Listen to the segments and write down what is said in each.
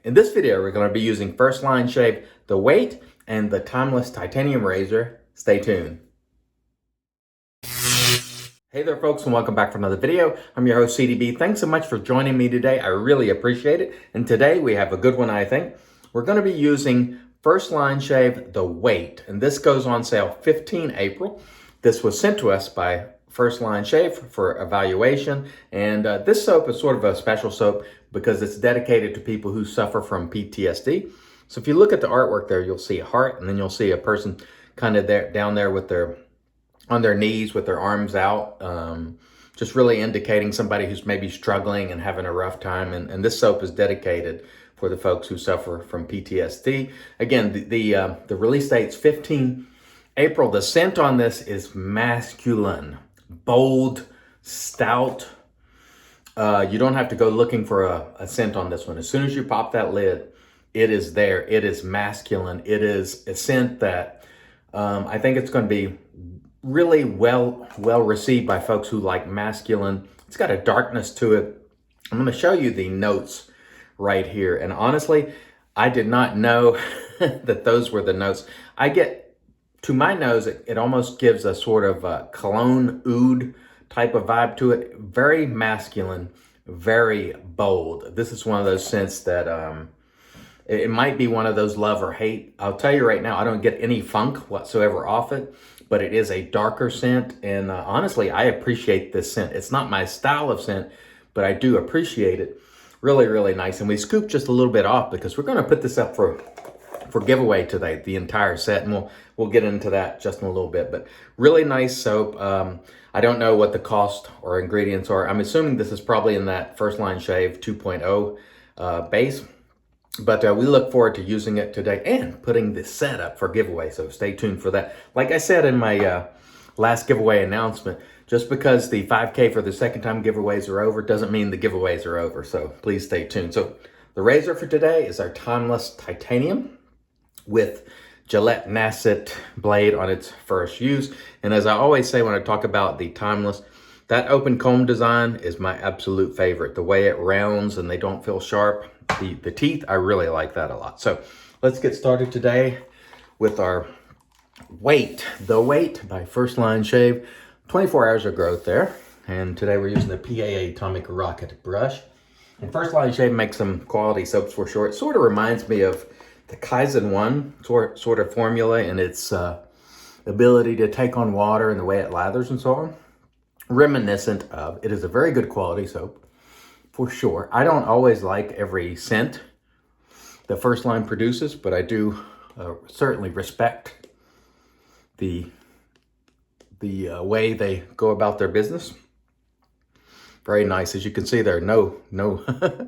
In this video, we're going to be using First Line Shave, the weight, and the timeless titanium razor. Stay tuned. Hey there folks, and welcome back for another video. I'm your host CDB. Thanks so much for joining me today. I really appreciate it. And today we have a good one, I think. We're going to be using First Line Shave, the weight. And this goes on sale 15 April. This was sent to us by First Line Shave for evaluation. And this soap is sort of a special soap because it's dedicated to people who suffer from PTSD. So if you look at the artwork there, you'll see a heart, and then you'll see a person kind of there, down there with on their knees with their arms out, just really indicating somebody who's maybe struggling and having a rough time. And this soap is dedicated for the folks who suffer from PTSD. Again, the release date's 15 April. The scent on this is masculine, bold, stout. You don't have to go looking for a scent on this one. As soon as you pop that lid, it is there. It is masculine. It is a scent that I think it's going to be really well received by folks who like masculine. It's got a darkness to it. I'm going to show you the notes right here. And honestly, I did not know that those were the notes. I get, to my nose, it almost gives a sort of a cologne oud type of vibe to it. Very masculine, very bold. This is one of those scents that it might be one of those love or hate. I'll tell you right now, I don't get any funk whatsoever off it, but it is a darker scent. And honestly, I appreciate this scent. It's not my style of scent, but I do appreciate it. Really, really nice. And we scooped just a little bit off because we're going to put this up for giveaway today, the entire set. And we'll get into that just in a little bit. But really nice soap. I don't know what the cost or ingredients are. I'm assuming this is probably in that First Line Shave 2.0 base. But we look forward to using it today and putting this set up for giveaway. So stay tuned for that. Like I said in my last giveaway announcement, just because the 5K for the second time giveaways are over doesn't mean the giveaways are over. So please stay tuned. So the razor for today is our timeless titanium with Gillette Nasset blade on its first use. And as I always say when I talk about the timeless, that open comb design is my absolute favorite. The way it rounds and they don't feel sharp. The teeth, I really like that a lot. So let's get started today with our weight. The weight by First Line Shave. 24 hours of growth there. And today we're using the PAA Atomic Rocket brush. And First Line Shave makes some quality soaps for sure. It sort of reminds me of the Kaizen 1 sort of formula and its ability to take on water and the way it lathers and so on. Reminiscent of. It is a very good quality soap for sure. I don't always like every scent the First Line produces, but I do certainly respect the way they go about their business. Very nice. As you can see, there are no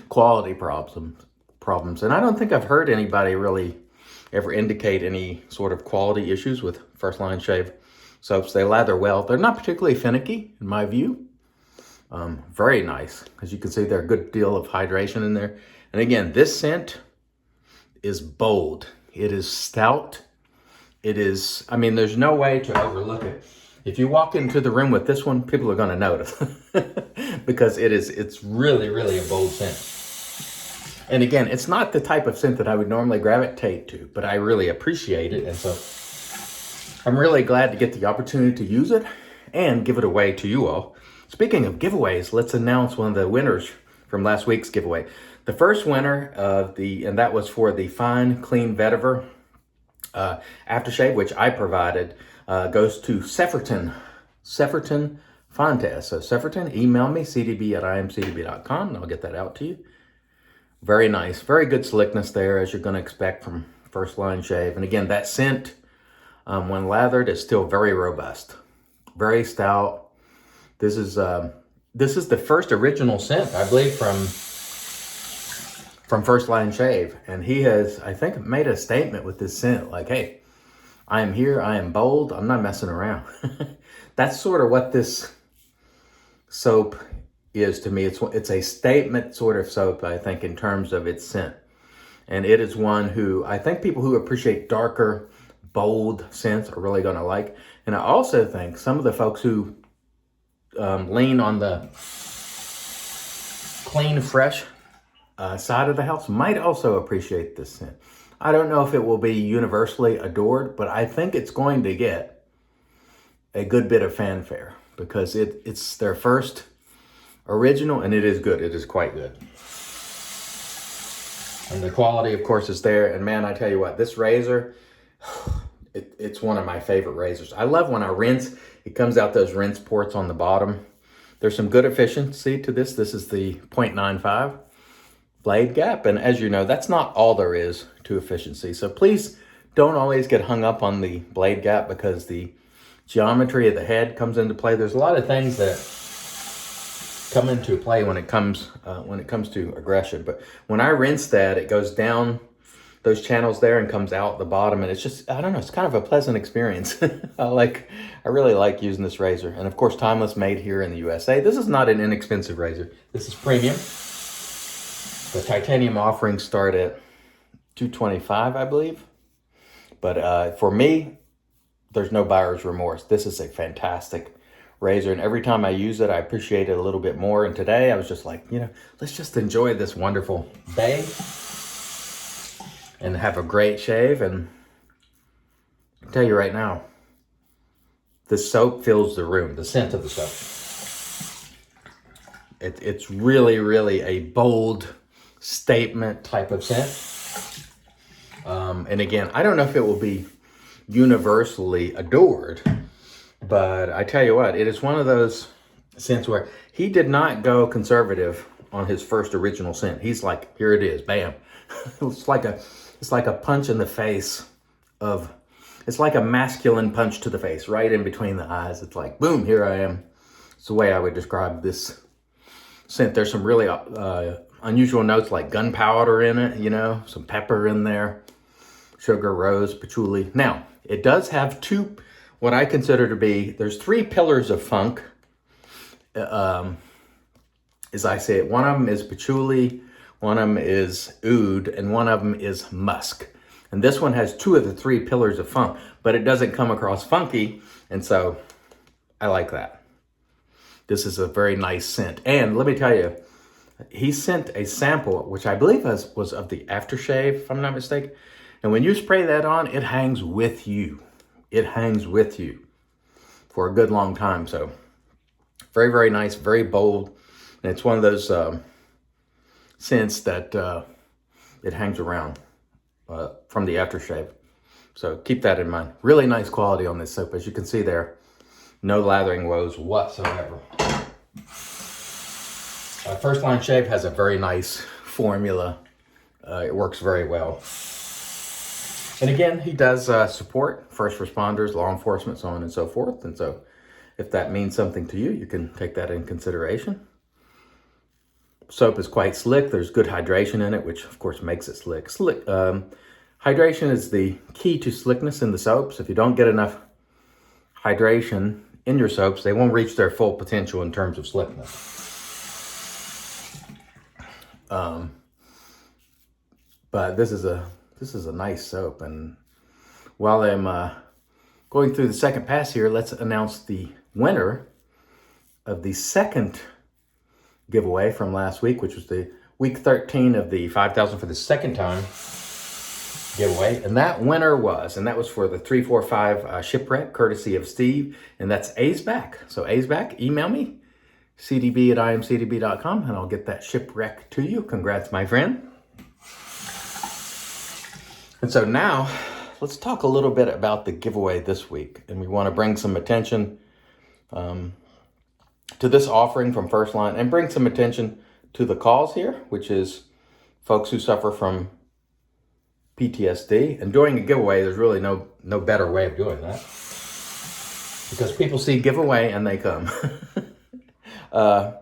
quality problems. And I don't think I've heard anybody really ever indicate any sort of quality issues with First Line Shave soaps. They lather well. They're not particularly finicky, in my view. Very nice. As you can see, there's a good deal of hydration in there. And again, this scent is bold. It is stout. It is, I mean, there's no way to overlook it. If you walk into the room with this one, people are going to notice because it's really, really a bold scent. And again, it's not the type of scent that I would normally gravitate to, but I really appreciate it. And so I'm really glad to get the opportunity to use it and give it away to you all. Speaking of giveaways, let's announce one of the winners from last week's giveaway. The first winner of and that was for the Fine Clean Vetiver aftershave, which I provided, goes to Sefferton Fontes. So Sefferton, email me, cdb@imcdb.com, and I'll get that out to you. Very nice. Very good slickness there, as you're going to expect from First Line Shave. And again, that scent, when lathered, is still very robust. Very stout. This is the first original scent, I believe, from First Line Shave. And he has, I think, made a statement with this scent, like, hey, I am here, I am bold, I'm not messing around. That's sort of what this soap is to me. It's a statement sort of soap, I think, in terms of its scent. And it is one who, I think people who appreciate darker, bold scents are really going to like. And I also think some of the folks who lean on the clean, fresh side of the house might also appreciate this scent. I don't know if it will be universally adored, but I think it's going to get a good bit of fanfare because it's their first original, and it is good. It is quite good. And the quality, of course, is there. And man, I tell you what, this razor, it's one of my favorite razors. I love when I rinse, it comes out those rinse ports on the bottom. There's some good efficiency to this. This is the 0.95 blade gap. And as you know, that's not all there is to efficiency. So please don't always get hung up on the blade gap because the geometry of the head comes into play. There's a lot of things that come into play when it comes to aggression. But when I rinse that, it goes down those channels there and comes out the bottom, and it's just, I don't know, it's kind of a pleasant experience. I really like using this razor. And of course, Timeless, made here in the USA. This is not an inexpensive razor. This is premium. The titanium offerings start at $225, I believe. But for me, there's no buyer's remorse. This is a fantastic razor, and every time I use it, I appreciate it a little bit more. And today I was just like, let's just enjoy this wonderful day and have a great shave. And I'll tell you right now, the soap fills the room, the scent of the soap. It's really, really a bold statement type of scent. And again, I don't know if it will be universally adored, but I tell you what, it is one of those scents where he did not go conservative on his first original scent. He's like, here it is, bam. It's like a punch in the face it's like a masculine punch to the face, right in between the eyes. It's like, boom, here I am. It's the way I would describe this scent. There's some really unusual notes like gunpowder in it, some pepper in there, sugar, rose, patchouli. Now, it does have two, what I consider to be, there's three pillars of funk, as I say it. One of them is patchouli, one of them is oud, and one of them is musk. And this one has two of the three pillars of funk, but it doesn't come across funky, and so I like that. This is a very nice scent. And let me tell you, he sent a sample, which I believe was of the aftershave, if I'm not mistaken. And when you spray that on, it hangs with you. It hangs with you for a good long time. So very, very nice, very bold. And it's one of those scents that it hangs around from the aftershave. So keep that in mind. Really nice quality on this soap. As you can see there, no lathering woes whatsoever. First Line Shave has a very nice formula. It works very well. And again, he does support first responders, law enforcement, so on and so forth. And so if that means something to you, you can take that in consideration. Soap is quite slick. There's good hydration in it, which of course makes it slick. Hydration is the key to slickness in the soaps. If you don't get enough hydration in your soaps, they won't reach their full potential in terms of slickness. But this is a nice soap. And while I'm going through the second pass here, let's announce the winner of the second giveaway from last week, which was the week 13 of the 5,000 for the second time giveaway. And that winner was for the 345 shipwreck, courtesy of Steve. And that's A's back. So A's back, email me, cdb@IAMCDB.com, and I'll get that shipwreck to you. Congrats, my friend. And so now let's talk a little bit about the giveaway this week. And we want to bring some attention to this offering from First Line, and bring some attention to the cause here, which is folks who suffer from PTSD. And during a giveaway, there's really no better way of doing that, because people see giveaway and they come. The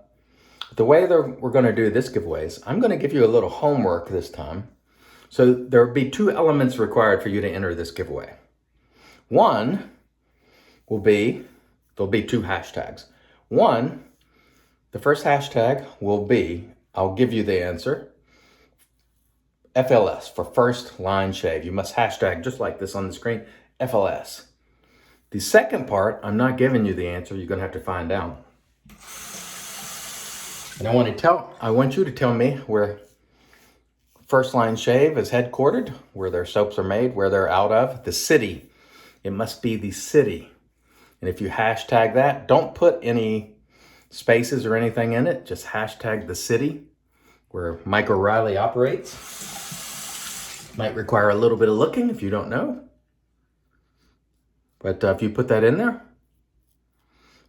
way we're going to do this giveaway is I'm going to give you a little homework this time. So there will be two elements required for you to enter this giveaway. One will be, there'll be two hashtags. One, the first hashtag will be, I'll give you the answer, FLS, for First Line Shave. You must hashtag just like this on the screen, FLS. The second part, I'm not giving you the answer. You're going to have to find out. And I want you to tell me where First Line Shave is headquartered, where their soaps are made, where they're out of, the city. It must be the city. And if you hashtag that, don't put any spaces or anything in it. Just hashtag the city where Mike O'Reilly operates. Might require a little bit of looking if you don't know. But if you put that in there,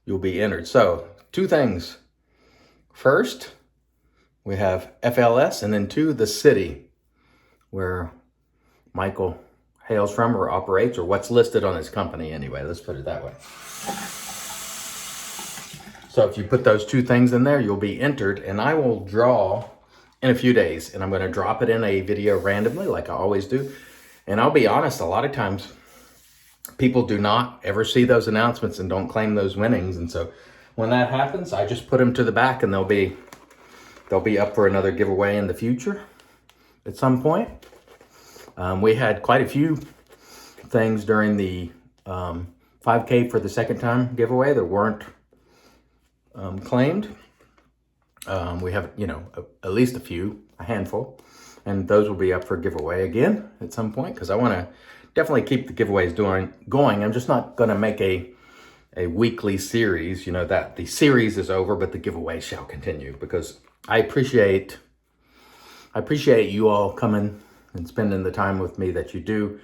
you'll be entered. So 2 things. First, we have FLS, and then 2, the city where Michael hails from or operates, or what's listed on his company anyway. Let's put it that way. So if you put those 2 things in there, you'll be entered, and I will draw in a few days, and I'm going to drop it in a video randomly like I always do. And I'll be honest, a lot of times people do not ever see those announcements and don't claim those winnings. And so when that happens, I just put them to the back, and they'll be up for another giveaway in the future at some point. We had quite a few things during the 5K for the second time giveaway that weren't claimed. We have, at least a handful, and those will be up for giveaway again at some point, because I want to definitely keep the giveaways going. I'm just not going to make a weekly series, that the series is over, but the giveaway shall continue, because I appreciate you all coming and spending the time with me that you do.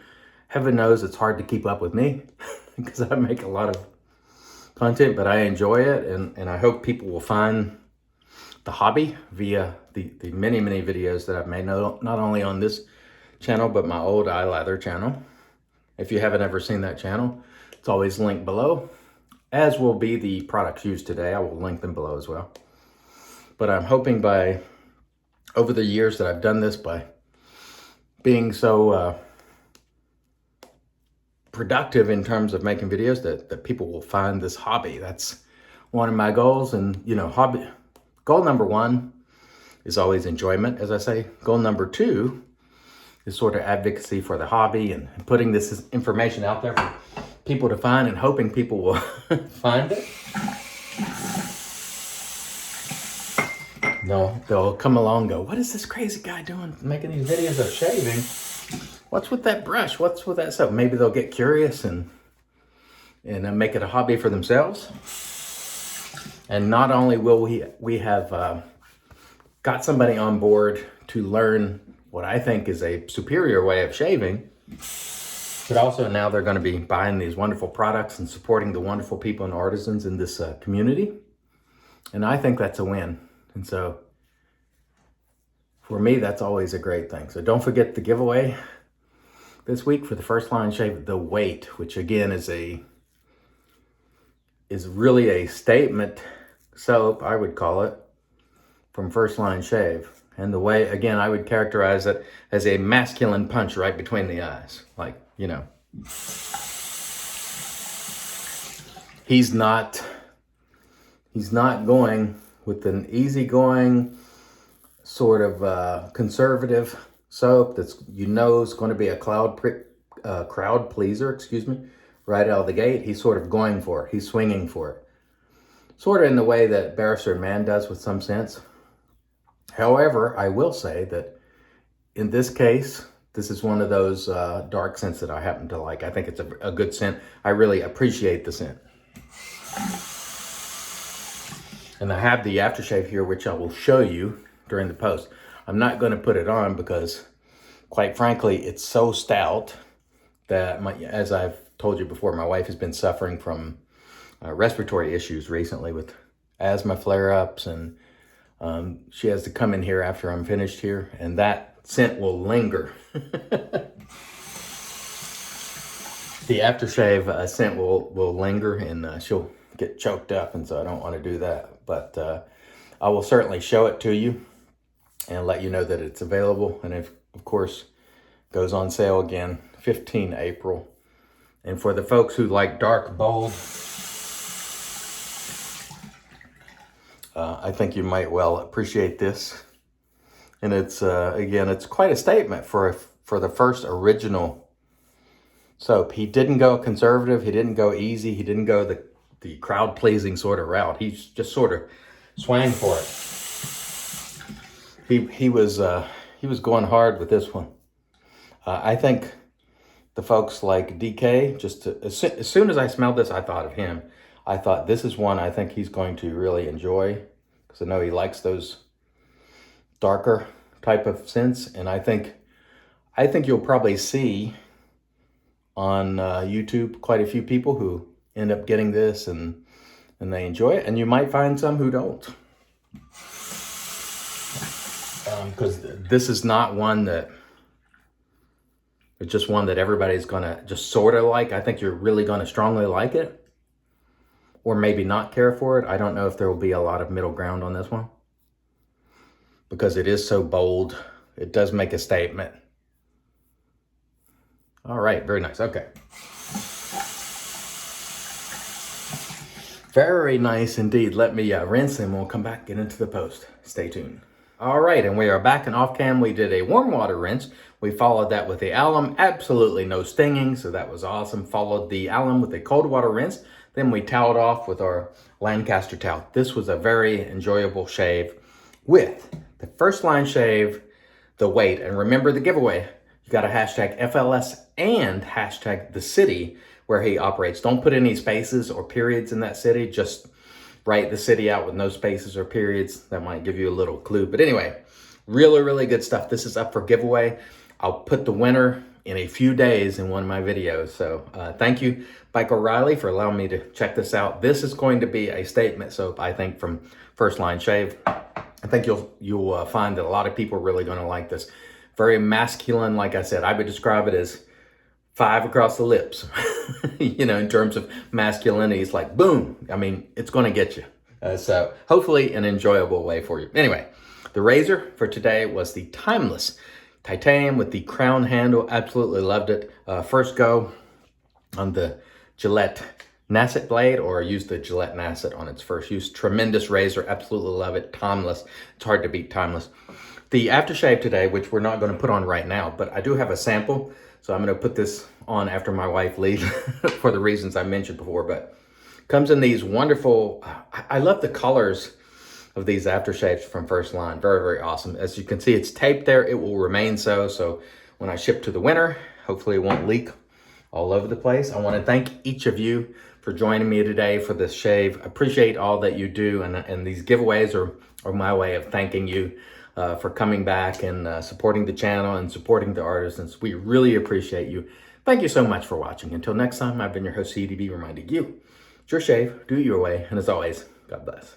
Heaven knows it's hard to keep up with me because I make a lot of content, but I enjoy it, and I hope people will find the hobby via the many, many videos that I've made, not only on this channel, but my old iLather channel. If you haven't ever seen that channel, it's always linked below, as will be the products used today. I will link them below as well. But I'm hoping over the years that I've done this, by being so productive in terms of making videos, that people will find this hobby. That's one of my goals. And, goal number 1 is always enjoyment, as I say. Goal number 2 is sort of advocacy for the hobby and putting this information out there for people to find, and hoping people will find it. They'll come along and go, what is this crazy guy doing, making these videos of shaving? What's with that brush? What's with that stuff? Maybe they'll get curious and make it a hobby for themselves. And not only will we have got somebody on board to learn what I think is a superior way of shaving, but also now they're going to be buying these wonderful products and supporting the wonderful people and artisans in this community. And I think that's a win. And so for me, that's always a great thing. So don't forget the giveaway this week for the First Line Shave, the weight, which again is really a statement soap, I would call it, from First Line Shave. And the way, again, I would characterize it as a masculine punch right between the eyes. Like, he's not going with an easygoing sort of conservative soap that's is going to be a crowd pleaser, right out of the gate. He's sort of going for it. He's swinging for it, sort of in the way that Barrister Man does, with some sense. However, I will say that in this case, this is one of those dark scents that I happen to like. I think it's a good scent. I really appreciate the scent. And I have the aftershave here, which I will show you during the post. I'm not going to put it on because, quite frankly, it's so stout that, as I've told you before, my wife has been suffering from respiratory issues recently with asthma flare-ups, and she has to come in here after I'm finished here, and that scent will linger. The aftershave scent will linger, and she'll get choked up, and so I don't want to do that. But I will certainly show it to you and let you know that it's available. And of course, goes on sale again, 15 April. And for the folks who like dark, bold, I think you might well appreciate this. And it's, again, it's quite a statement for the first original soap. He didn't go conservative. He didn't go easy. He didn't go the crowd-pleasing sort of route. He's just sort of swang for it. He was he was going hard with this one. I think the folks like DK, as soon as I smelled this, I thought of him. I thought this is one I think he's going to really enjoy, because I know he likes those darker type of scents. And I think you'll probably see on YouTube quite a few people who end up getting this and they enjoy it, and you might find some who don't. Because this is not one that, it's just one that everybody's gonna just sort of like. I think you're really gonna strongly like it, or maybe not care for it. I don't know if there will be a lot of middle ground on this one, because it is so bold. It does make a statement. All right, very nice, okay. Very nice indeed. Let me rinse and we'll come back, get into the post. Stay tuned. All right, and we are back, and off cam we did a warm water rinse. We followed that with the alum, absolutely no stinging, so that was awesome. Followed the alum with a cold water rinse. Then we toweled off with our Lancaster towel. This was a very enjoyable shave with the First Line Shave, the weight. And remember the giveaway. You got to hashtag FLS and hashtag the city where he operates. Don't put any spaces or periods in that city. Just write the city out with no spaces or periods. That might give you a little clue. But anyway, really, really good stuff. This is up for giveaway. I'll put the winner in a few days in one of my videos. So thank you, Mike O'Reilly, for allowing me to check this out. This is going to be a statement soap, I think, from First Line Shave. I think you'll find that a lot of people are really going to like this. Very masculine, like I said. I would describe it as 5 across the lips. You know, in terms of masculinity, it's like, boom. I mean, it's going to get you. So hopefully an enjoyable way for you. Anyway, the razor for today was the Timeless Titanium with the crown handle. Absolutely loved it. First go on the Gillette Nasset blade, or use the Gillette Nasset on its first use. Tremendous razor. Absolutely love it. Timeless. It's hard to beat Timeless. The aftershave today, which we're not going to put on right now, but I do have a sample. So I'm going to put this on after my wife leaves for the reasons I mentioned before. But comes in these wonderful, I love the colors of these aftershaves from First Line. Very, very awesome. As you can see, it's taped there. It will remain so. So when I ship to the winter, hopefully it won't leak all over the place. I want to thank each of you for joining me today for this shave. I appreciate all that you do. And these giveaways are my way of thanking you for coming back and supporting the channel and supporting the artisans. We really appreciate you. Thank you so much for watching. Until next time, I've been your host, CDB, reminding you, it's your shave, do it your way, and as always, God bless.